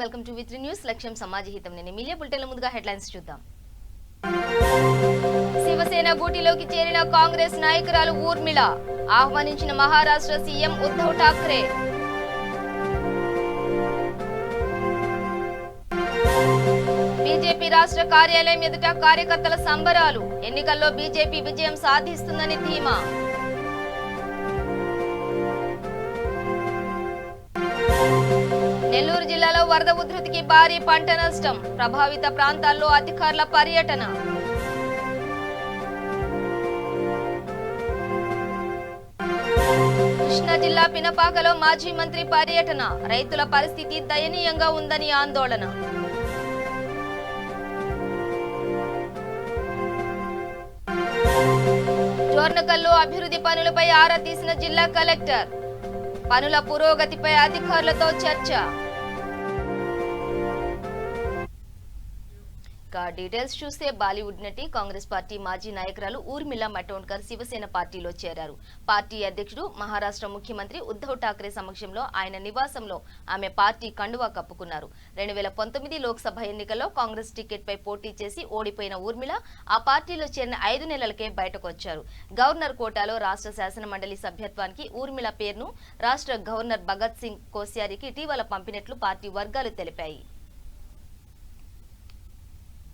Welcome to వి3 news. లక్ష్యం సమాజహితం. నేను media బులెటిన్ల ముందుగా హెడ్లైన్స్ చూద్దాం. శివసేన గూటిలోకి చేరిన కాంగ్రెస్ నాయకురాలు ఊర్మిళ ఆహ్వానించిన మహారాష్ట్ర సీఎం ఉద్ధవ్ ఠాక్రే. బీజేపీ రాష్ట్ర కార్యాలయం ఎదుట కార్యకర్తల సంబరాలు. ఎన్నికల్లో బీజేపీ విజయం సాధిస్తుందని ధీమా. నెల్లూరు జిల్లాలో వరద ఉధృతికి భారీ పంట నష్టం. ప్రభావిత ప్రాంతాల్లో అధికారుల పర్యటన. కృష్ణా జిల్లా పినపాకలో మాజీ మంత్రి పర్యటన. రైతుల పరిస్థితి దయనీయంగా ఉందని ఆందోళన. జోర్నకల్లో అభివృద్ధి పనులపై ఆరా తీసిన జిల్లా కలెక్టర్. పనుల పురోగతిపై అధికారులతో చర్చ. డీటెయిల్స్ చూస్తే బాలీవుడ్ నటి కాంగ్రెస్ పార్టీ మాజీ నాయకురాలు ఊర్మిళ మటోండ్కర్ శివసేన పార్టీలో చేరారు. పార్టీ అధ్యక్షుడు మహారాష్ట్ర ముఖ్యమంత్రి ఉద్ధవ్ ఠాక్రే సమక్షంలో ఆయన నివాసంలో ఆమె పార్టీ కండువా కప్పుకున్నారు. 2019 లోక్సభ ఎన్నికల్లో కాంగ్రెస్ టికెట్ పై పోటీ చేసి ఓడిపోయిన ఊర్మిళ ఆ పార్టీలో చేరిన 5 నెలలకే బయటకు వచ్చారు. గవర్నర్ కోటాలో రాష్ట్ర శాసన మండలి సభ్యత్వానికి ఊర్మిళ పేరును రాష్ట్ర గవర్నర్ భగత్ సింగ్ కోశ్యారీకి ఇటీవల పంపినట్లు పార్టీ వర్గాలు తెలిపాయి.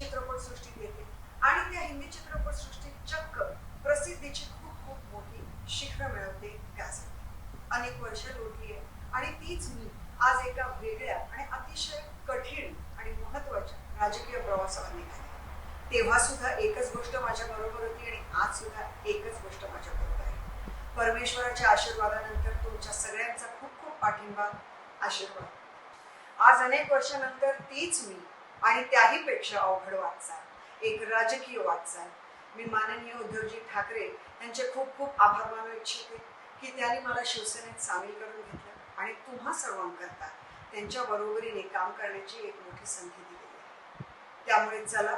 चित्रपट सृष्टी देते आणि त्या हिंदी चित्रपट सृष्टी चक्क प्रसिद्धीची खूप खूप मोठी शिखर मिळवते त्यासाठी अनेक वर्ष लोटली आहे आणि तीच मी आज एका वेगळ्या आणि अतिशय कठीण आणि महत्त्वाच्या राजकीय प्रवासावर निघाले. तेव्हा सुद्धा एकच गोष्ट माझ्या बरोबर होती आणि आज सुद्धा एकच गोष्ट माझ्या बरोबर आहे. परमेश्वराच्या आशीर्वादानंतर तुमच्या सगळ्यांचा खूप खूप पाठिंबा आशीर्वाद. आज अनेक वर्षानंतर तीच मी आणि त्याही पेक्षा अवघड वाटचाल, एक राजकीय वाटचाल. मी माननीय उद्धवजी ठाकरे यांचे खूप खूप आभार मानू इच्छिते की त्यांनी मला शिवसेनेत सामील करून घेतलं आणि तुम्हा सर्वांकरता त्यांच्या बरोबरीने काम करण्याची एक मोठी संधी दिली आहे. त्यामुळे चला,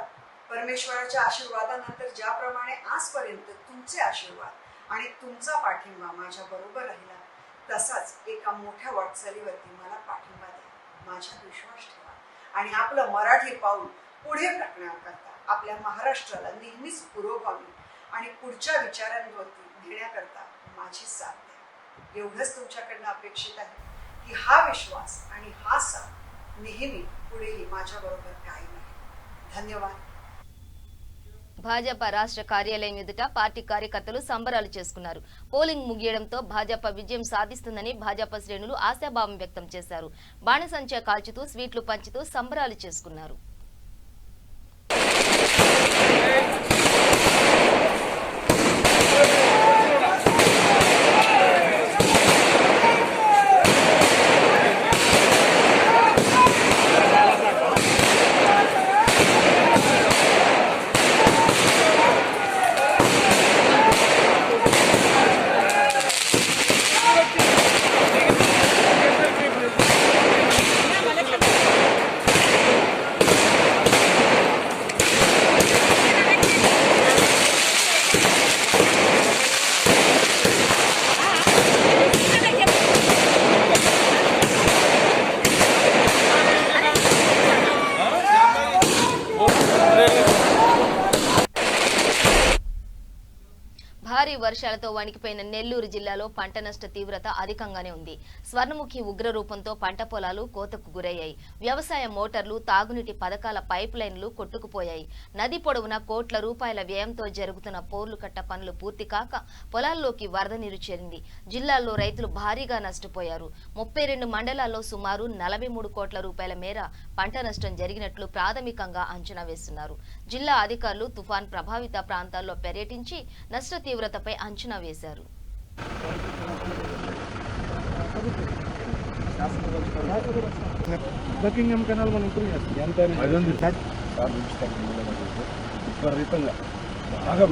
परमेश्वराच्या आशीर्वादानंतर ज्याप्रमाणे आजपर्यंत तुमचे आशीर्वाद आणि तुमचा पाठिंबा माझ्या बरोबर राहिला, तसाच एका मोठ्या वाटचालीवरती मला पाठिंबा द्या, माझ्यात विश्वास ठेवा आणि आपलं मराठी पाऊल पुढे टाकण्याकरता आपल्या महाराष्ट्राला नेहमीच पुरोगामी आणि पुढच्या विचारांवरती घेण्याकरता माझी साथ द्या. एवढंच तुमच्याकडनं अपेक्षित आहे की हा विश्वास आणि हा साथ नेहमी पुढेही माझ्याबरोबर कायम आहे. धन्यवाद. భాజపా రాష్ట్ర కార్యాలయం ఎదుట పార్టీ కార్యకర్తలు సంబరాలు చేసుకున్నారు. పోలింగ్ ముగియడంతో భాజపా విజయం సాధిస్తుందని భాజపా శ్రేణులు ఆశాభావం వ్యక్తం చేశారు. బాణసంచా కాల్చుతూ స్వీట్లు పంచుతూ సంబరాలు చేసుకున్నారు. భారీ వర్షాలతో వణికిపోయిన నెల్లూరు జిల్లాలో పంట నష్ట తీవ్రత అధికంగానే ఉంది. స్వర్ణముఖి ఉగ్ర రూపంతో పంట పొలాలు కోతకు గురయ్యాయి. వ్యవసాయ మోటార్లు, తాగునీటి పథకాల పైప్ లైన్లు కొట్టుకుపోయాయి. నది పొడవున కోట్ల రూపాయల వ్యయంతో జరుగుతున్న పోర్లు కట్ట పనులు పూర్తి కాక పొలాల్లోకి వరద నీరు చేరింది. జిల్లాలో రైతులు భారీగా నష్టపోయారు. 32 మండలాల్లో సుమారు 43 కోట్ల రూపాయల మేర పంట నష్టం జరిగినట్లు ప్రాథమికంగా అంచనా వేస్తున్నారు. జిల్లా అధికారులు తుఫాన్ ప్రభావిత ప్రాంతాల్లో పర్యటించి నష్ట తీవ్రతపై అంచనా వేశారు. బకింగ్హామ్ కెనాల్ మనం విపరీతంగా బాగా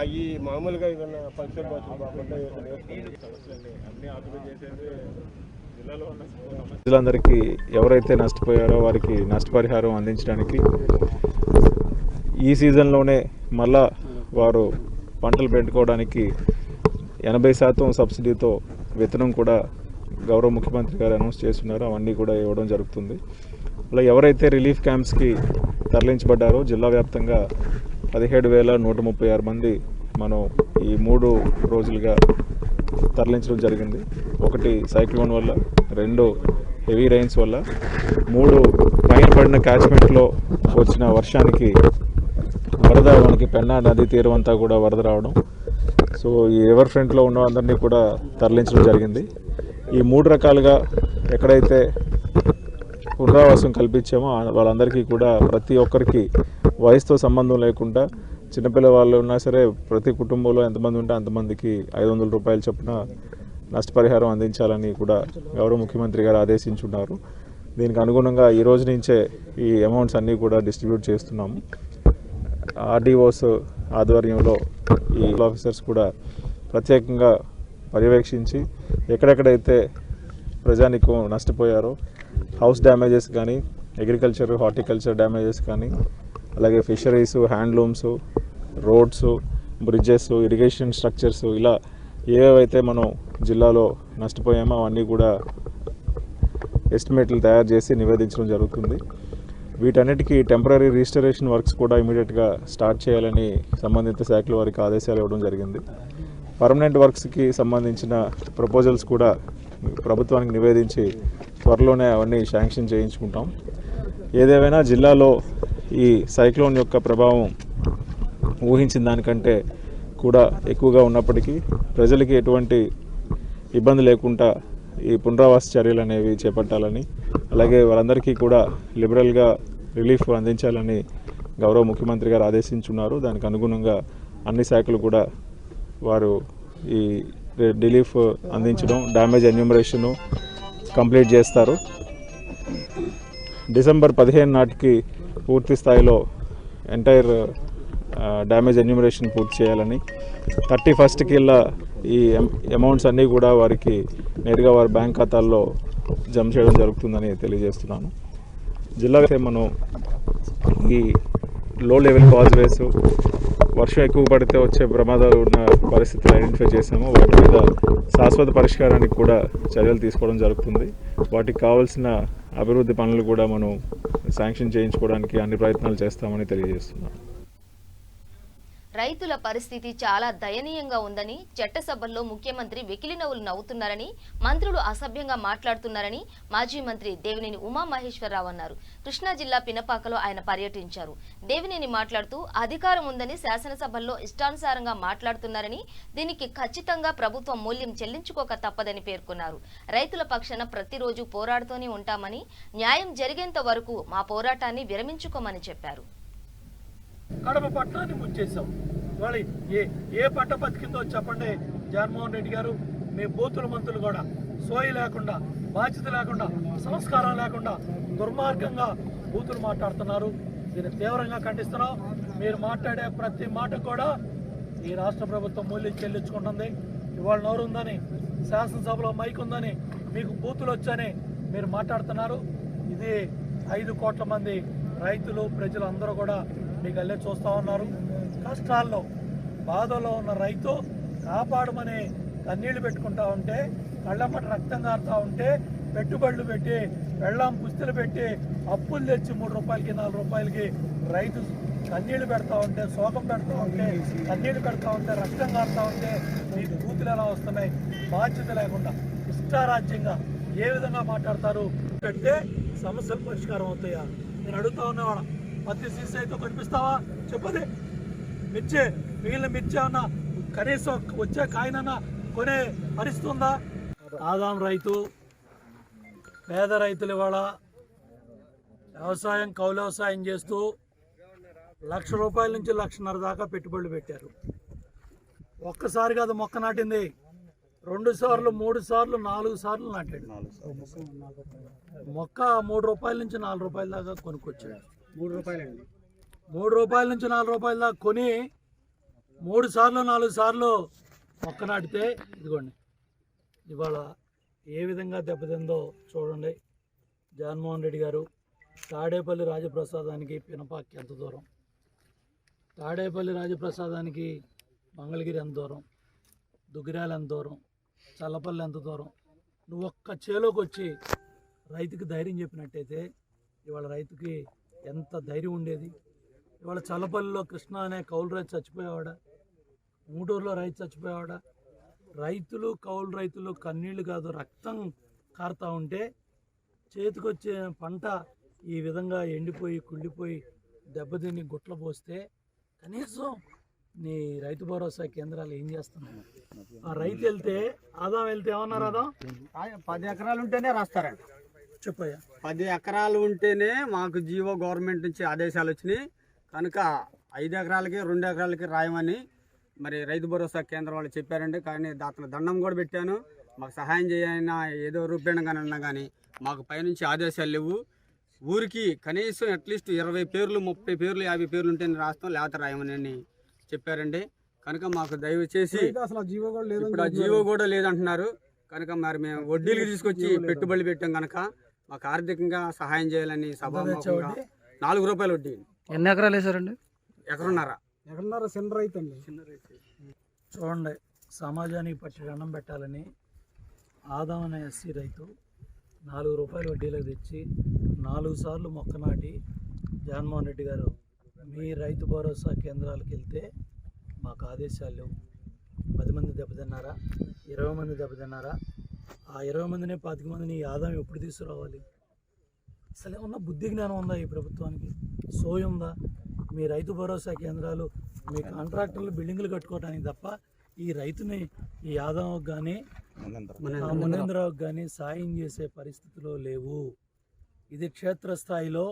అవి మామూలుగా ఏదన్నా ఫంక్షన్ ప్రజలందరికీ ఎవరైతే నష్టపోయారో వారికి నష్టపరిహారం అందించడానికి ఈ సీజన్లోనే మళ్ళా వారు పంటలు పెట్టుకోవడానికి 80% సబ్సిడీతో విత్తనం కూడా గౌరవ ముఖ్యమంత్రి గారు అనౌన్స్ చేస్తున్నారు. అవన్నీ కూడా ఇవ్వడం జరుగుతుంది. అలా ఎవరైతే రిలీఫ్ క్యాంప్స్కి తరలించబడ్డారో జిల్లా వ్యాప్తంగా 17,136 మంది మనం ఈ 3 రోజులుగా తరలించడం జరిగింది. 1 సైక్లోన్ వల్ల, 2 హెవీ రైన్స్ వల్ల, 3 పైన పడిన క్యాచ్మెంట్లో వచ్చిన వర్షానికి వరద మనకి పెన్నా నదీ తీరం అంతా కూడా వరద రావడం. సో ఈ రివర్ ఫ్రంట్లో ఉన్న అందరినీ కూడా తరలించడం జరిగింది. ఈ 3 రకాలుగా ఎక్కడైతే పునరావాసం కల్పించామో వాళ్ళందరికీ కూడా ప్రతి ఒక్కరికి వయసుతో సంబంధం లేకుండా చిన్నపిల్లవాళ్ళు ఉన్నా సరే ప్రతి కుటుంబంలో ఎంతమంది ఉంటే అంతమందికి 500 రూపాయల చొప్పున నష్టపరిహారం అందించాలని కూడా గౌరవ ముఖ్యమంత్రి గారు ఆదేశించున్నారు. దీనికి అనుగుణంగా ఈ రోజు నుంచే ఈ అమౌంట్స్ అన్నీ కూడా డిస్ట్రిబ్యూట్ చేస్తున్నాము. ఆర్డీఓస్ ఆధ్వర్యంలో ఈ ఆఫీసర్స్ కూడా ప్రత్యేకంగా పర్యవేక్షించి ఎక్కడెక్కడైతే ప్రజానికం నష్టపోయారో హౌస్ డ్యామేజెస్ కానీ, అగ్రికల్చర్ హార్టికల్చర్ డ్యామేజెస్ కానీ, అలాగే fisheries, handlooms, roads, bridges, irrigation structures, ఇలా ఏవైతే మనం జిల్లాలో నష్టపోయామో అవన్నీ కూడా ఎస్టిమేట్లు తయారు చేసి నివేదించడం జరుగుతుంది. వీటన్నిటికీ టెంపరీ రిజిస్టరేషన్ వర్క్స్ కూడా ఇమీడియట్గా స్టార్ట్ చేయాలని సంబంధిత శాఖల వారికి ఆదేశాలు ఇవ్వడం జరిగింది. పర్మనెంట్ వర్క్స్కి సంబంధించిన ప్రపోజల్స్ కూడా ప్రభుత్వానికి నివేదించి త్వరలోనే అవన్నీ శాంక్షన్ చేయించుకుంటాం. ఏదేమైనా జిల్లాలో ఈ సైక్లోన్ యొక్క ప్రభావం ఊహించిన దానికంటే కూడా ఎక్కువగా ఉన్నప్పటికీ ప్రజలకి ఎటువంటి ఇబ్బంది లేకుండా ఈ పునరావాస చర్యలు అనేవి చేపట్టాలని, అలాగే వాళ్ళందరికీ కూడా లిబరల్గా రిలీఫ్ అందించాలని గౌరవ ముఖ్యమంత్రి గారు ఆదేశించున్నారు. దానికి అనుగుణంగా అన్ని శాఖలు కూడా వారు ఈ రిలీఫ్ అందించడం, డ్యామేజ్ ఎన్యూమరేషను కంప్లీట్ చేస్తారు. డిసెంబర్ 15 నాటికి పూర్తి స్థాయిలో ఎంటైర్ డ్యామేజ్ ఎన్యూమరేషన్ పూర్తి చేయాలని, 31st ఈ అమౌంట్స్ అన్నీ కూడా వారికి నేరుగా వారి బ్యాంక్ ఖాతాల్లో జమ చేయడం జరుగుతుందని తెలియజేస్తున్నాను. జిల్లాలో మనం ఈ లో లెవెల్ కాజ్వేస్, వర్షం ఎక్కువ పడితే వచ్చే ప్రమాదాలు ఉన్న పరిస్థితులు ఐడెంటిఫై చేసాము. వాటి మీద శాశ్వత పరిష్కారానికి కూడా చర్యలు తీసుకోవడం జరుగుతుంది. వాటికి కావాల్సిన అభివృద్ధి పనులు కూడా మనం శాంక్షన్ చేయించుకోవడానికి అన్ని ప్రయత్నాలు చేస్తామని తెలియజేస్తున్నాం. రైతుల పరిస్థితి చాలా దయనీయంగా ఉందని, చట్టసభల్లో ముఖ్యమంత్రి వెకిలి నవ్వులు నవ్వుతున్నారని, మంత్రులు అసభ్యంగా మాట్లాడుతున్నారని మాజీ మంత్రి దేవినేని ఉమామహేశ్వరరావు అన్నారు. కృష్ణా జిల్లా పినపాకలో ఆయన పర్యటించారు. దేవినేని మాట్లాడుతూ అధికారం ఉందని శాసనసభల్లో ఇష్టానుసారంగా మాట్లాడుతున్నారని, దీనికి ఖచ్చితంగా ప్రభుత్వం మూల్యం చెల్లించుకోక తప్పదని పేర్కొన్నారు. రైతుల పక్షాన ప్రతిరోజు పోరాడుతూనే ఉంటామని, న్యాయం జరిగేంత వరకు మా పోరాటాన్ని విరమించుకోమని చెప్పారు. కడప పట్టణాన్ని ముంచేసాం. ఇవాళ ఏ పంట బతికిందో చెప్పండి జగన్మోహన్ రెడ్డి గారు. మీ బూతుల మంత్రులు కూడా సోయి లేకుండా, బాధ్యత లేకుండా, సంస్కారం లేకుండా దుర్మార్గంగా బూతులు మాట్లాడుతున్నారు. దీన్ని తీవ్రంగా ఖండిస్తున్నాం. మీరు మాట్లాడే ప్రతి మాట కూడా ఈ రాష్ట్ర ప్రభుత్వం మూల్యం చెల్లించుకుంటుంది. ఇవాళ నోరు ఉందని, శాసనసభలో మైక్ ఉందని, మీకు బూతులు వచ్చని మీరు మాట్లాడుతున్నారు. ఇది 5 కోట్ల మంది రైతులు, ప్రజలు అందరూ కూడా మీకు అల్లే చూస్తూ ఉన్నారు. కష్టాల్లో, బాధలో ఉన్న రైతు కాపాడమని కన్నీళ్లు పెట్టుకుంటా ఉంటే, కళ్ళమ్మట రక్తం కారుతూ ఉంటే, పెట్టుబడులు పెట్టి, వెళ్ళాం పుస్తులు పెట్టి, అప్పులు తెచ్చి 3 రూపాయలకి 4 రూపాయలకి రైతు కన్నీళ్లు పెడతా ఉంటే, శోకం పెడతా ఉంటే, కన్నీళ్లు పెడతా ఉంటే, రక్తం కారుతూ ఉంటే మీకు బూతులు ఎలా వస్తున్నాయి? బాధ్యత లేకుండా ఇష్టారాజ్యంగా ఏ విధంగా మాట్లాడతారు? పెడితే సమస్యలు పరిష్కారం అవుతాయా? నేను అడుగుతా ఉన్నవాడు, పత్తి సీసైతో కనిపిస్తావా? చెప్పదే. మిగిలిన మిర్చి అన్న కనీసం వచ్చే కాయనన్నా కొనే పరిస్థితి ఉందా? ఆదాం రైతు, పేద రైతులు ఇవాళ వ్యవసాయం, కౌలు వ్యవసాయం చేస్తూ ₹1,00,000 నుంచి ₹1,50,000 దాకా పెట్టుబడులు పెట్టారు. ఒక్కసారి కాదు మొక్క నాటింది, 2 సార్లు, 3 సార్లు, 4 సార్లు నాటాడు. మొక్క ₹3 నుంచి ₹4 దాకా కొనుక్కొచ్చాడు. ₹3 నుంచి ₹4 దాకా కొని 3 సార్లు 4 సార్లు మొక్క నాటితే ఇదిగోండి ఇవాళ ఏ విధంగా దెబ్బతిందో చూడండి. జగన్మోహన్ రెడ్డి గారు తాడేపల్లి రాజప్రసాదానికి పినపాకి ఎంత దూరం, తాడేపల్లి రాజప్రసాదానికి మంగళగిరి ఎంత దూరం, దుగ్గిరాల ఎంత దూరం, చల్లపల్లి ఎంత దూరం. నువ్వు ఒక్క చేలోకి వచ్చి రైతుకి ధైర్యం చెప్పినట్టయితే ఇవాళ రైతుకి ఎంత ధైర్యం ఉండేది. ఇవాళ చల్లపల్లిలో కృష్ణ అనే కౌలు రైతు చచ్చిపోయేవాడా, మూటూరులో రైతు చచ్చిపోయేవాడా. రైతులు కౌలు రైతులు కన్నీళ్లు కాదు రక్తం కారుతూ ఉంటే చేతికొచ్చే పంట ఈ విధంగా ఎండిపోయి కుళ్ళిపోయి దెబ్బతిని గుట్ల పోస్తే కనీసం నీ రైతు భరోసా కేంద్రాలు ఏం చేస్తున్నాయి? ఆ రైతు వెళ్తే ఆదాం వెళ్తే ఏమన్నారు? ఆదాం 10 ఎకరాలు ఉంటేనే రాస్తారంట. చెప్పయ్యా. 10 ఎకరాలు ఉంటేనే మాకు జీవో గవర్నమెంట్ నుంచి ఆదేశాలు వచ్చినాయి కనుక 5 ఎకరాలకి 2 ఎకరాలకి రాయమని మరి రైతు భరోసా కేంద్రం వాళ్ళు చెప్పారండి. కానీ దాంట్లో దండం కూడా పెట్టాను, మాకు సహాయం చేయైనా ఏదో రూపేణంగానే ఉన్నా కానీ మాకు పైనుంచి ఆదేశాలు లేవు. ఊరికి కనీసం అట్లీస్ట్ 20 పేర్లు 30 పేర్లు 50 పేర్లు ఉంటేనే రాస్తాం, లేకపోతే రాయమని చెప్పారండి. కనుక మాకు దయచేసి అసలు జీవో కూడా లేదు, ఇప్పుడు ఆ జీవో కూడా లేదంటున్నారు. కనుక మరి మేము వడ్డీలు తీసుకొచ్చి పెట్టుబడి పెట్టాం కనుక మాకు ఆర్థికంగా సహాయం చేయాలని సభాముఖంగా 4 రూపాయలు వడ్డీ. ఎన్ని ఎకరాలు వేసారండి? ఎకరన్నర చిన్న రైతు అండి. చూడండి, సమాజానికి పట్టి అన్నం పెట్టాలని ఆదాం అనే ఎస్సీ రైతు 4 రూపాయలు వడ్డీలకు తెచ్చి 4 సార్లు మొక్క నాటి జగన్మోహన్ రెడ్డి గారు మీ రైతు భరోసా కేంద్రాలకు వెళ్తే మాకు ఆదేశాలు లేవు. 10 మంది దెబ్బతిన్నారా, 20 మంది దెబ్బతిన్నారా? ఆ 20 మందిని 25 మందిని ఈ ఆదాయం ఎప్పుడు తీసుకురావాలి? అసలు ఏమన్నా బుద్ధి జ్ఞానం ఉందా ఈ ప్రభుత్వానికి? సోయి ఉందా? మీ రైతు భరోసా కేంద్రాలు మీ కాంట్రాక్టర్లు బిల్డింగ్లు కట్టుకోవడానికి తప్ప ఈ రైతుని ఈ యాదవ్కి కానీ మునేంద్రరావుకి కానీ సాయం చేసే పరిస్థితిలో లేవు. ఇది క్షేత్రస్థాయిలో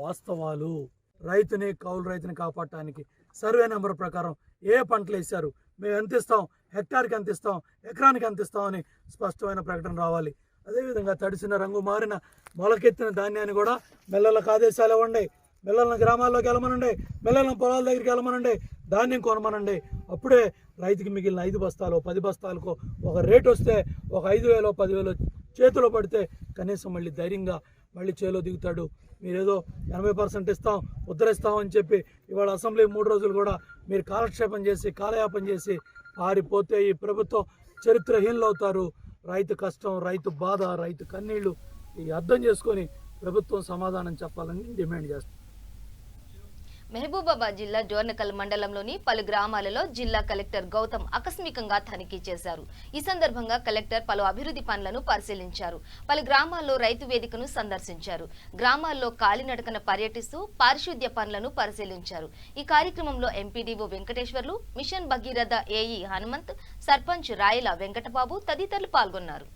వాస్తవాలు. రైతుని కౌలు రైతుని కాపాడటానికి సర్వే నెంబర్ ప్రకారం ఏ పంటలు వేశారు, మేము ఎంత ఇస్తాం, హెక్టార్కి ఎంత ఇస్తాం, ఎకరానికి ఎంత ఇస్తామని స్పష్టమైన ప్రకటన రావాలి. అదేవిధంగా తడిసిన రంగు మారిన మొలకెత్తిన ధాన్యాన్ని కూడా మిల్లలకు ఆదేశాలు ఇవ్వండి. మిల్లలను గ్రామాల్లోకి వెళ్ళమనండి, మిల్లలను పొలాల దగ్గరికి వెళ్ళమనండి, ధాన్యం కొనమనండి. అప్పుడే రైతుకి మిగిలిన 5 బస్తాలు 10 బస్తాలకు ఒక రేటు వస్తే, ఒక 5,000 10,000 చేతిలో పడితే కనీసం మళ్ళీ ధైర్యంగా మళ్ళీ చేలో దిగుతాడు. మీరేదో 80% ఇస్తాం ఉద్ధరిస్తామని చెప్పి ఇవాళ అసెంబ్లీ 3 రోజులు కూడా మీరు కాలక్షేపం చేసి కాలయాపన చేసి పారిపోతే ఈ ప్రభుత్వం చరిత్రహీనులు అవుతారు. రైతు కష్టం, రైతు బాధ, రైతు కన్నీళ్లు ఈ అర్థం చేసుకొని ప్రభుత్వం సమాధానం చెప్పాలని డిమాండ్ చేస్తాం. మహబూబాబాద్ జిల్లా జోర్నకల్ మండలంలోని పలు గ్రామాలలో జిల్లా కలెక్టర్ గౌతమ్ ఆకస్మికంగా తనిఖీ చేశారు. ఈ సందర్భంగా కలెక్టర్ పలు అభివృద్ధి పనులను పరిశీలించారు. పలు గ్రామాల్లో రైతు వేదికను సందర్శించారు. గ్రామాల్లో కాలినడకన పర్యటిస్తూ పారిశుద్ధ్య పనులను పరిశీలించారు. ఈ కార్యక్రమంలో MPDO Venkateswarlu, mission Bhagiratha AE Hanumanth, sarpanch Rayala Venkatababu తదితరులు పాల్గొన్నారు.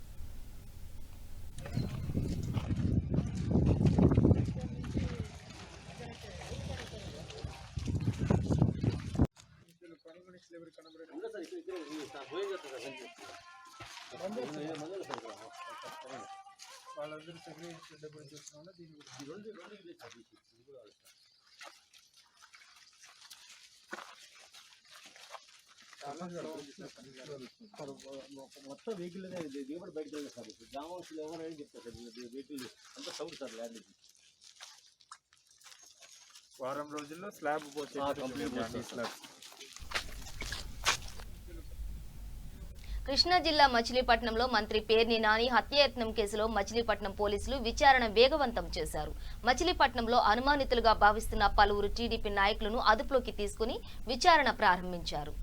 మొత్తం వెహికల్ దిగుబడి బయటకు వెళ్ళలేదు సార్. గ్రామస్తులు ఎవరైనా చెప్తారు సార్, వెహికల్ అంతా సౌడ్ సార్. ల్యాండ్ వారం రోజుల్లో స్లాబ్ కృష్ణా జిల్లా మచిలీపట్నంలో మంత్రి పేర్ని నాని హత్యాయత్నం కేసులో మచిలీపట్నం పోలీసులు విచారణ వేగవంతం చేశారు. మచిలీపట్నంలో అనుమానితులుగా భావిస్తున్న పలువురు టీడీపీ నాయకులను అదుపులోకి తీసుకుని విచారణ ప్రారంభించారు.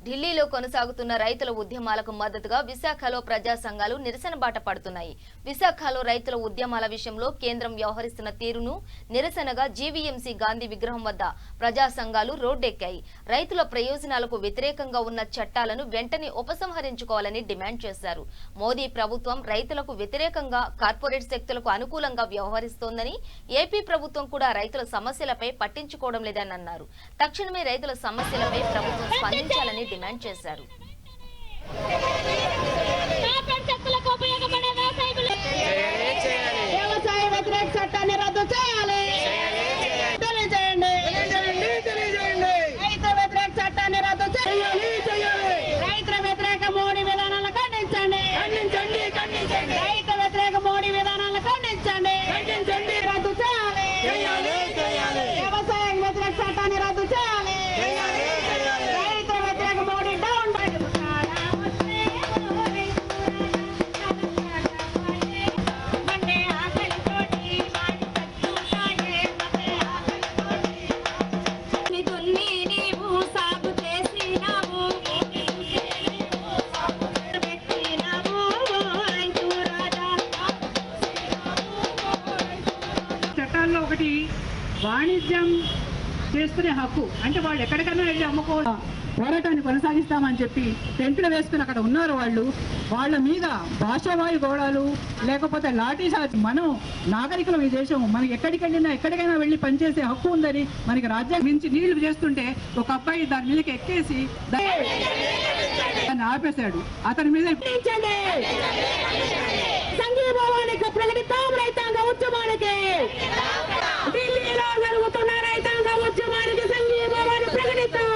ఢిల్లీలో కొనసాగుతున్న రైతుల ఉద్యమాలకు మద్దతుగా విశాఖలో ప్రజా సంఘాలు నిరసన బాట పడుతున్నాయి. విశాఖలో రైతుల ఉద్యమాల విషయంలో కేంద్రం వ్యవహరిస్తున్న తీరును నిరసనగా జీవీఎంసీ గాంధీ విగ్రహం వద్ద ప్రజా సంఘాలు రోడ్డెక్కాయి. రైతుల ప్రయోజనాలకు వ్యతిరేకంగా ఉన్న చట్టాలను వెంటనే ఉపసంహరించుకోవాలని డిమాండ్ చేశారు. మోదీ ప్రభుత్వం రైతులకు వ్యతిరేకంగా కార్పొరేట్ శక్తులకు అనుకూలంగా వ్యవహరిస్తోందని, ఏపీ ప్రభుత్వం కూడా రైతుల సమస్యలపై పట్టించుకోవడం లేదని అన్నారు. తక్షణమే రైతుల సమస్యలపై ప్రభుత్వం స్పందించాలని డిమాండ్ చేశారు. వ్యవసాయ వ్యతిరేక చట్టాన్ని రద్దు చేయాలి. తెలియజేయండి. రైతు వ్యతిరేక చట్టాన్ని రద్దు చేయాలి. రైతు వ్యతిరేక మోడీ విధానాలను ఖండించండి. రైతు వ్యతిరేక మోడీ విధానాలను ఖండించండి. రద్దు చేయాలి. వ్యవసాయ వ్యతిరేక చట్టాన్ని రద్దు చేయాలి. రైతు వ్యతిరేక మోడీ డౌన్. చట్టాల్లో ఒకటి వాణిజ్యం చేసుకునే హక్కు, అంటే వాళ్ళు ఎక్కడికైనా వెళ్ళి అమ్ముకోవడం. పోరాటాన్ని కొనసాగిస్తామని చెప్పి టెంట్లు వేసుకుని అక్కడ ఉన్నారు వాళ్ళు. వాళ్ళ మీద భాషావాయు గోళాలు లేకపోతే లాఠీ చార్జ్. మనం నాగరికులం ఈ దేశం, మనకి ఎక్కడికైనా వెళ్ళి పనిచేసే హక్కు ఉందని మనకి రాజ్యాంగం మించి నీళ్లు చేస్తుంటే ఒక అబ్బాయి దాని మీదకి ఎక్కేసి దాన్ని ఆపేశాడు. అతని మీద సంఘీభావానికి ప్రకటిద్దాం రైతాంగ ఉద్యమానికి. ఢిల్లీలో జరుగుతున్న రైతాంగ ఉద్యమానికి సంఘీభావాన్ని ప్రకటిద్దాం.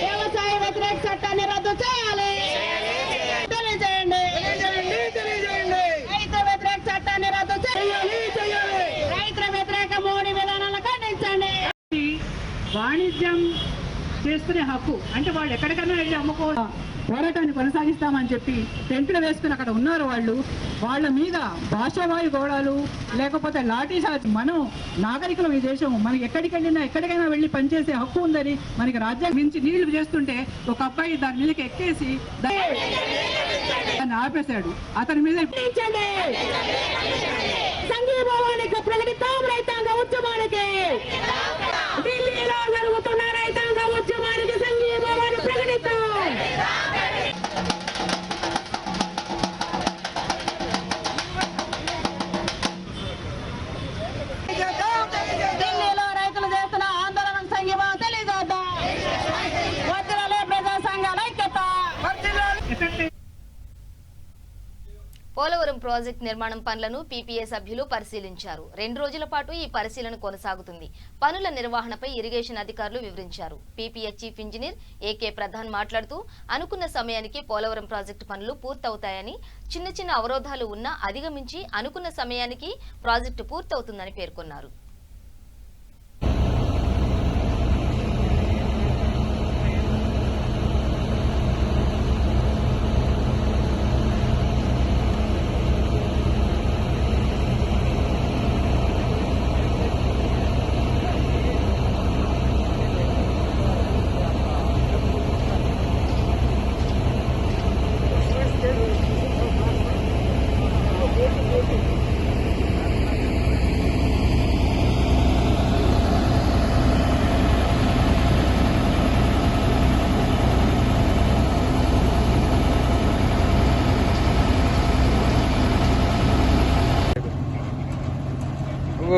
వ్యవసాయ వ్యతిరేక చట్టాన్ని రద్దు చేయాలి. తెలియజేయండి. రైతు వ్యతిరేక చట్టాన్ని రద్దు చేయాలి. రైతు వ్యతిరేక మోడీ విధానాలను ఖండించండి. వాణిజ్యం చేసుకునే హక్కు, అంటే వాళ్ళు ఎక్కడికైనా వెళ్ళి అమ్ముకోవడం. పోరాటాన్ని కొనసాగిస్తామని చెప్పి టెంట్లు వేసుకుని అక్కడ ఉన్నారు వాళ్ళు. వాళ్ళ మీద భాషావాయు గోళాలు లేకపోతే లాఠీ చార్జ్. మనం నాగరికులం ఈ దేశం, మనకి ఎక్కడికైనా వెళ్ళి పనిచేసే హక్కు ఉందని మనకి రాజ్యాంగం మించి నీళ్లు చేస్తుంటే ఒక అబ్బాయి దాని మీదకి ఎక్కేసి దాన్ని ఆపేశాడు. అతని మీద సంఘీభావానికి ప్రకటిద్దాం రైతాంగ ఉద్యమానికి. ఢిల్లీలో జరుగుతున్న రైతాంగ ఉద్యమానికి సంఘీభావాన్ని ప్రకటిద్దాం. ఢిల్లీలో రైతులు చేస్తున్న ఆందోళనకు సంఘీభావం తెలియజేద్దాం. వర్ధిల్లాలి ప్రజా సంఘాల ఐక్యత. పోలవరం ప్రాజెక్టు నిర్మాణం పనులను పీపీఏ సభ్యులు పరిశీలించారు. 2 రోజుల పాటు ఈ పరిశీలన కొనసాగుతుంది. పనుల నిర్వహణపై ఇరిగేషన్ అధికారులు వివరించారు. PPA chief engineer AK Pradhan మాట్లాడుతూ అనుకున్న సమయానికి పోలవరం ప్రాజెక్టు పనులు పూర్తవుతాయని, చిన్న అవరోధాలు ఉన్నా అధిగమించి అనుకున్న సమయానికి ప్రాజెక్టు పూర్తవుతుందని పేర్కొన్నారు.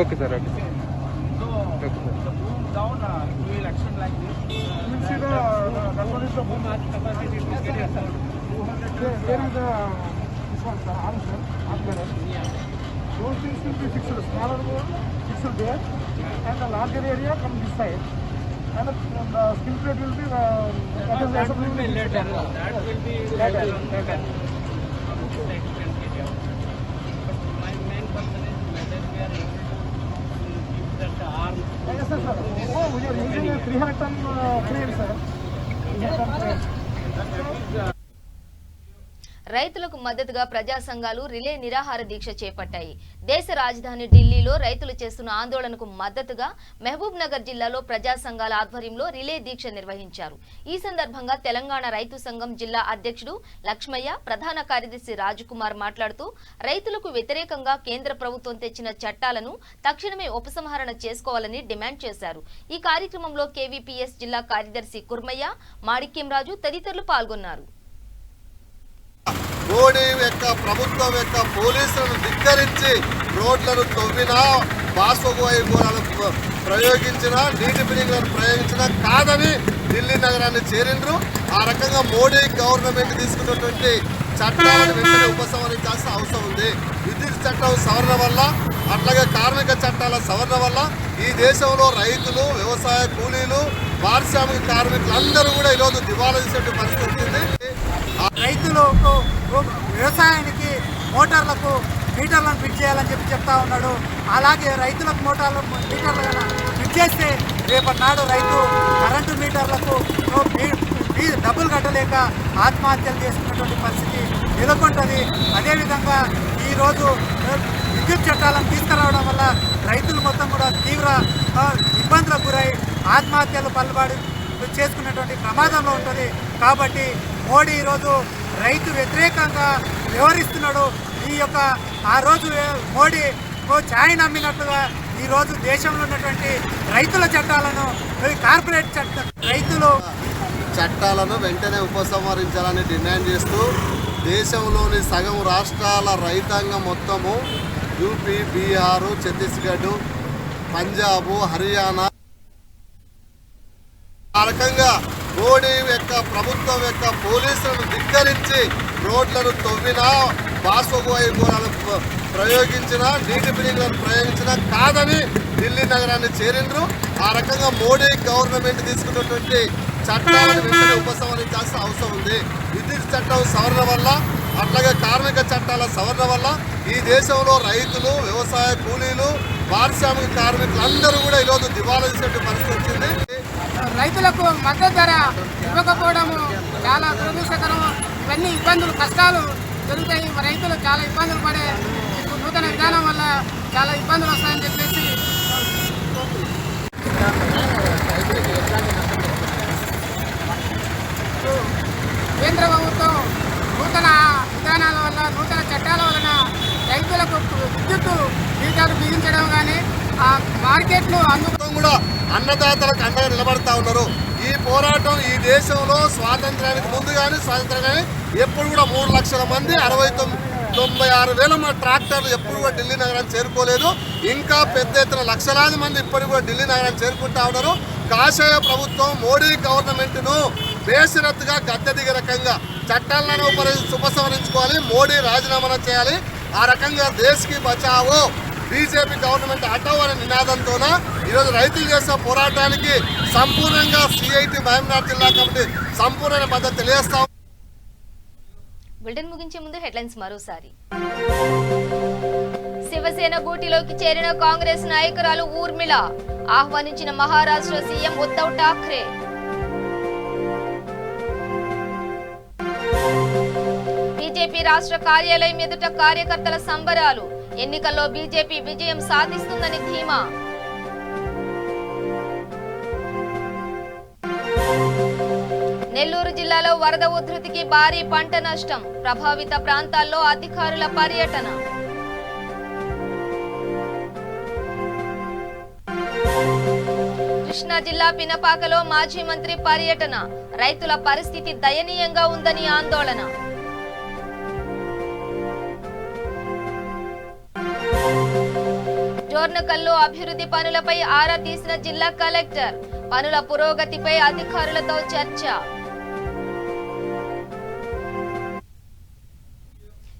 Okay, sir. Okay. Down, we will action like this. You see the resolution of Capacity is getting there is this one, sir, answer, Those things will be fixed. Smaller one fixed there, and the larger area come this side. And the skill plate will be that will be later. That will be later. My main concern is whether we are able to keep that arm. Yes, sir. Oh, we are using a 300 ton crane, sir. 300 ton crane. రైతులకు మద్దతుగా ప్రజా సంఘాలు relay నిరాహార దీక్ష చేపట్టాయి. దేశ రాజధాని ఢిల్లీలో రైతులు చేస్తున్న ఆందోళనకు మద్దతుగా మహబూబ్ నగర్ జిల్లాలో ప్రజా సంఘాల ఆధ్వర్యంలో రిలే దీక్ష నిర్వహించారు. ఈ సందర్భంగా తెలంగాణ రైతు సంఘం జిల్లా అధ్యక్షుడు లక్ష్మయ్య, ప్రధాన కార్యదర్శి రాజకుమార్ మాట్లాడుతూ రైతులకు వ్యతిరేకంగా కేంద్ర ప్రభుత్వం తెచ్చిన చట్టాలను తక్షణమే ఉపసంహరణ చేసుకోవాలని డిమాండ్ చేశారు. ఈ కార్యక్రమంలో కేవీపీఎస్ జిల్లా కార్యదర్శి కుర్మయ్య, మాణిక్యం రాజు తదితరులు పాల్గొన్నారు. మోడీ యొక్క ప్రభుత్వం యొక్క పోలీసులను ధిక్కరించి రోడ్లను తవ్వినా, బాష్పవాయువులను ప్రయోగించినా, నీటి బిల్లింగ్లను ప్రయోగించినా కాదని ఢిల్లీ నగరాన్ని చేరిండ్రు. ఆ రకంగా మోడీ గవర్నమెంట్ తీసుకున్నటువంటి చట్టాలను వెంటనే ఉపసంహరించాల్సిన అవసరం ఉంది. విద్యుత్ చట్టం సవరణ వల్ల, అట్లాగే కార్మిక చట్టాల సవరణ వల్ల ఈ దేశంలో రైతులు, వ్యవసాయ కూలీలు, పారిశ్రామిక కార్మికులు అందరూ కూడా ఈరోజు దివాలా తీసే పరిస్థితి వచ్చింది. రైతులకు వ్యవసాయానికి మోటార్లకు మీటర్లను ఫిట్ చేయాలని చెప్తా ఉన్నాడు. అలాగే రైతులకు మీటర్లను ఫిట్ చేస్తే రేపటి నాడు రైతు కరెంటు మీటర్లకు డబ్బులు కట్టలేక ఆత్మహత్యలు చేసుకున్నటువంటి పరిస్థితి నెలకొంటుంది. అదేవిధంగా ఈరోజు విద్యుత్ చట్టాలను తీసుకురావడం వల్ల రైతులు మొత్తం కూడా తీవ్ర ఇబ్బందులకు గురై ఆత్మహత్యలు పలుబాటు చేసుకునేటువంటి ప్రమాదంలో ఉంటుంది. కాబట్టి మోడీ ఈరోజు రైతు వ్యతిరేకంగా వ్యవహరిస్తున్నాడు. ఈ యొక్క ఆ రోజు మోడీ ఛాయ్ నమ్మినట్లుగా ఈరోజు దేశంలో ఉన్నటువంటి రైతుల చట్టాలను, కార్పొరేట్ రైతులు చట్టాలను వెంటనే ఉపసంహరించాలని డిమాండ్ చేస్తూ దేశంలోని సగం రాష్ట్రాల రైతాంగం మొత్తము యూపీ, బీహారు, ఛత్తీస్గఢ్, పంజాబ్, హర్యానా ఆ రకంగా మోడీ యొక్క ప్రభుత్వం యొక్క పోలీసులను ధిక్కరించి రోడ్లను తవ్వినా, బాష్పవాయువులను ప్రయోగించినా, నీటి బిల్లింగ్లను ప్రయోగించినా కాదని ఢిల్లీ నగరాన్ని చేరిండ్రు. ఆ రకంగా మోడీ గవర్నమెంట్ తీసుకున్నటువంటి చట్టాలను వెంటనే ఉపసంహరించాల్సిన అవసరం ఉంది. విద్యుత్ చట్టం సవరణ వల్ల, అట్లాగే కార్మిక చట్టాల సవరణ వల్ల ఈ దేశంలో రైతులు, వ్యవసాయ కూలీలు, పారిశ్రామిక కార్మికులు అందరూ కూడా ఈరోజు దివాలా తీసే పరిస్థితి వచ్చింది. రైతులకు మద్దతు ధర ఇవ్వకపోవడము చాలా దురదృష్టకరం. ఇవన్నీ ఇబ్బందులు, కష్టాలు జరుగుతాయి. రైతులు చాలా ఇబ్బందులు పడే నూతన విధానం వల్ల చాలా ఇబ్బందులు వస్తాయని చెప్పేసి కేంద్ర ప్రభుత్వం నూతన విధానాల వల్ల, నూతన చట్టాల వలన రైతులకు విద్యుత్ మీటర్లు బిగించడం కానీ, ఆ మార్కెట్లు అందుకు కూడా అన్నదాతలకు అండగా నిలబడతా ఉన్నారు. ఈ పోరాటం ఈ దేశంలో స్వాతంత్రానికి ముందు కానీ, స్వాతంత్రం కానీ ఎప్పుడు కూడా 3 లక్షల మంది, 96,000 ట్రాక్టర్లు ఎప్పుడు కూడా ఢిల్లీ నగరాన్ని చేరుకోలేదు. ఇంకా పెద్ద ఎత్తున లక్షలాది మంది ఇప్పటికి కూడా ఢిల్లీ నగరాన్ని చేరుకుంటా ఉన్నారు. కాషాయ ప్రభుత్వం మోడీ గవర్నమెంట్ను బేషరత్తుగా గద్దె దిగే రకంగా చట్టాలను ఉపసంహరించుకోవాలి. మోడీ రాజీనామా చేయాలి. ఆ రకంగా దేశ్కి బచావో, బీజేపీ గవర్నమెంట్ హటావో అనే నినాదంతోన ఈరోజు రైతులు చేసిన పోరాటానికి సంపూర్ణంగా సిఐటి మహబూబ్నగర్ జిల్లా కమిటీ సంపూర్ణ మద్దతు తెలియజేస్తాం. బులెటిన్ ముగించే ముందు హెడ్లైన్స్ మరోసారి. శివసేన గూటిలోకి చేరిన కాంగ్రెస్ నాయకురాలు ఊర్మిళ ఆహ్వానించిన మహారాష్ట్ర సీఎం ఉద్ధవ్ ఠాక్రే. బీజేపీ రాష్ట్ర కార్యాలయం ఎదుట కార్యకర్తల సంబరాలు. ఎన్నికల్లో బీజేపీ విజయం సాధిస్తుందని ధీమా. నెల్లూరు జిల్లాలో వరద ఉధృతికి భారీ పంట నష్టం. ప్రభావిత ప్రాంతాల్లో అధికారుల పర్యటన. కృష్ణా జిల్లా పినపాకలో మాజీ మంత్రి పర్యటన. రైతుల పరిస్థితి దయనీయంగా ఉందని ఆందోళన. జోర్నకల్లో అభివృద్ధి పనులపై ఆరా తీసిన జిల్లా కలెక్టర్. పనుల పురోగతిపై అధికారులతో చర్చ.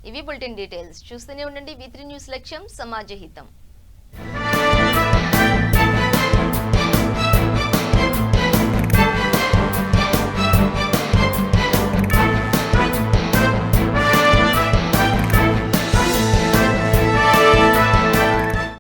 ఇవి బులెటిన్ డీటెయిల్స్. చూస్తూనే ఉండండి V3 న్యూస్, లక్ష్యం సమాజ హితం.